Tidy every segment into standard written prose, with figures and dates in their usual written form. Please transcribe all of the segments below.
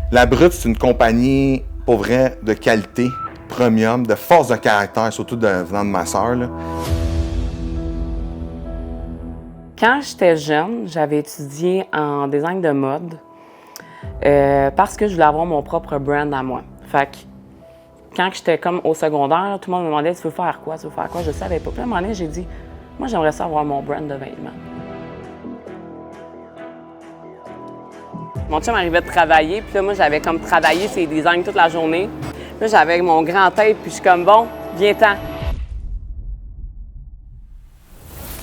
La Brute, c'est une compagnie, pour vrai, de qualité, premium, de force de caractère, surtout venant de ma sœur, là. Quand j'étais jeune, j'avais étudié en design de mode parce que je voulais avoir mon propre brand à moi. Fait que quand j'étais comme au secondaire, tout le monde me demandait « Tu veux faire quoi? Tu veux faire quoi? » Je savais pas. Puis à un moment donné, j'ai dit « Moi, j'aimerais ça avoir mon brand de vêtements. » Mon chum arrivait de travailler, puis là, moi, j'avais comme travaillé ses designs toute la journée. Là, j'avais mon grand tête, puis je suis comme « Bon, viens-t'en. »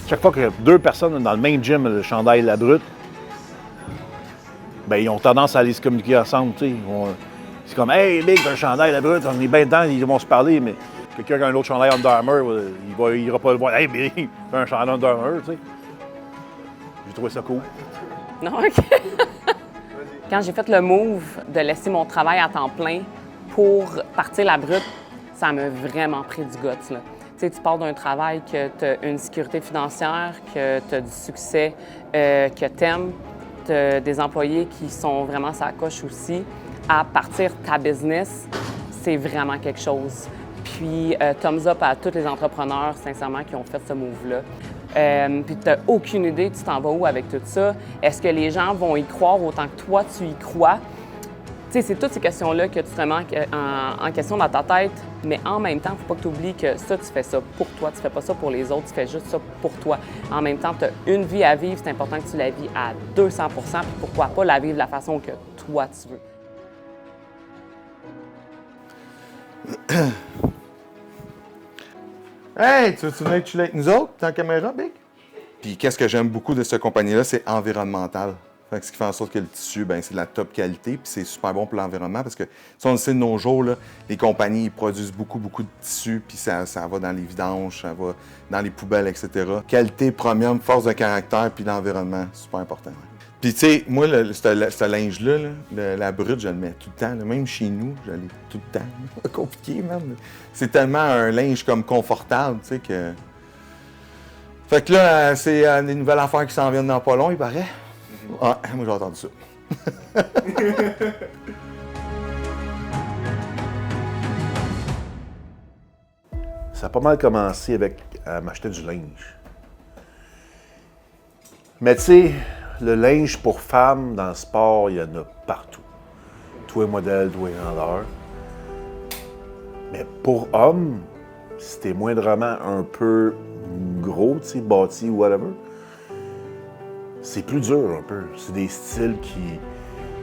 Chaque fois que deux personnes dans le même gym, le chandail La Brute, ben ils ont tendance à aller se communiquer ensemble, tu sais. C'est comme « Hey, Big, t'as un chandail La Brute, on est bien dedans, ils vont se parler, mais quelqu'un qui a un autre chandail Under Armour, il ira pas le voir « Hey, Big, t'as un chandail Under Armour, tu sais. » J'ai trouvé ça cool. Non, OK. Quand j'ai fait le move de laisser mon travail à temps plein pour partir La Brute, ça m'a vraiment pris du guts, là. Tu sais, tu pars d'un travail que tu as une sécurité financière, que tu as du succès, que tu aimes, tu as des employés qui sont vraiment sa coche aussi. À partir ta business, c'est vraiment quelque chose. Puis, thumbs up à tous les entrepreneurs, sincèrement, qui ont fait ce move-là. Puis tu n'as aucune idée, tu t'en vas où avec tout ça. Est-ce que les gens vont y croire autant que toi, tu y crois? Tu sais, c'est toutes ces questions-là que tu te remets en question dans ta tête, mais en même temps, il ne faut pas que tu oublies que ça, tu fais ça pour toi. Tu ne fais pas ça pour les autres, tu fais juste ça pour toi. En même temps, tu as une vie à vivre, c'est important que tu la vis à 200 % puis pourquoi pas la vivre de la façon que toi, tu veux. Hey, tu veux venir chiller avec nous autres, ta caméra, Big? Puis qu'est-ce que j'aime beaucoup de cette compagnie-là, c'est environnemental. Fait que ce qui fait en sorte que le tissu, ben, c'est de la top qualité, puis c'est super bon pour l'environnement, parce que si on le sait de nos jours, là, les compagnies ils produisent beaucoup de tissus, puis ça va dans les vidanges, ça va dans les poubelles, etc. Qualité, premium, force de caractère, puis l'environnement, super important. Puis tu sais, moi, ce linge-là, là, la Brute, je le mets tout le temps. Là. Même chez nous, je l'ai tout le temps. C'est compliqué, même. C'est tellement un linge comme confortable, tu sais, que... Fait que là, c'est des nouvelles affaires qui s'en viennent dans pas long, il paraît. Ah, moi, j'ai entendu ça. Ça a pas mal commencé avec m'acheter du linge. Mais tu sais, le linge pour femmes dans le sport, il y en a partout. Tous les modèles, tous les grandeurs. Mais pour hommes, si t'es moindrement un peu gros, tu sais, bâti ou whatever, c'est plus dur un peu. C'est des styles qui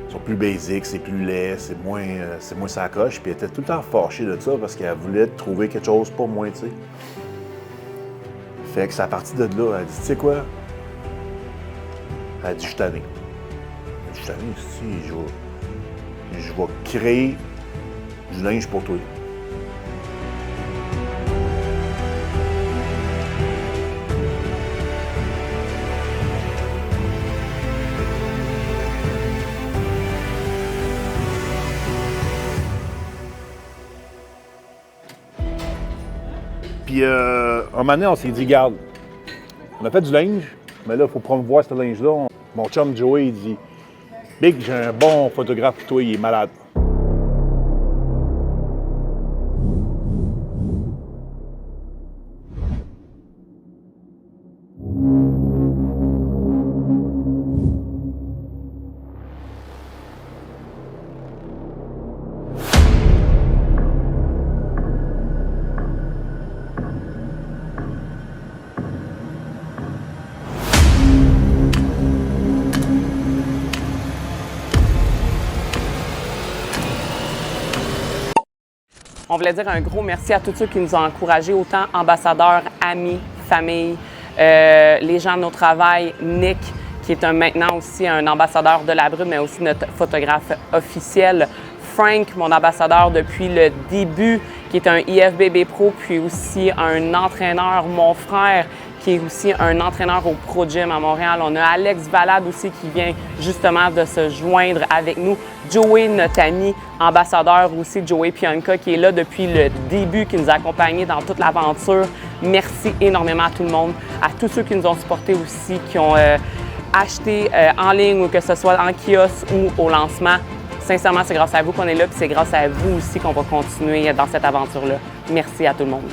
sont plus basiques, c'est plus laid, c'est moins sacoche. Puis elle était tout le temps fâchée de ça parce qu'elle voulait trouver quelque chose pour moi, tu sais. Fait que c'est à partir de là, elle dit, tu sais quoi? Elle dit, je suis tanné. Je suis tanné, si je vais créer du linge pour toi. Puis, un moment donné, on s'est dit, garde, on a fait du linge, mais là, il faut promouvoir ce linge-là. Mon chum Joey, il dit, Big, j'ai un bon photographe pour toi, il est malade. On voulait dire un gros merci à tous ceux qui nous ont encouragés, autant ambassadeurs, amis, famille, les gens de nos travail, Nick, qui est maintenant aussi un ambassadeur de La Brute, mais aussi notre photographe officiel, Frank, mon ambassadeur depuis le début, qui est un IFBB Pro, puis aussi un entraîneur, mon frère, qui est aussi un entraîneur au Pro Gym à Montréal. On a Alex Valade aussi qui vient justement de se joindre avec nous. Joey, notre ami ambassadeur aussi, Joey Pionka, qui est là depuis le début, qui nous a accompagnés dans toute l'aventure. Merci énormément à tout le monde, à tous ceux qui nous ont supportés aussi, qui ont acheté en ligne ou que ce soit en kiosque ou au lancement. Sincèrement, c'est grâce à vous qu'on est là, puis c'est grâce à vous aussi qu'on va continuer dans cette aventure-là. Merci à tout le monde.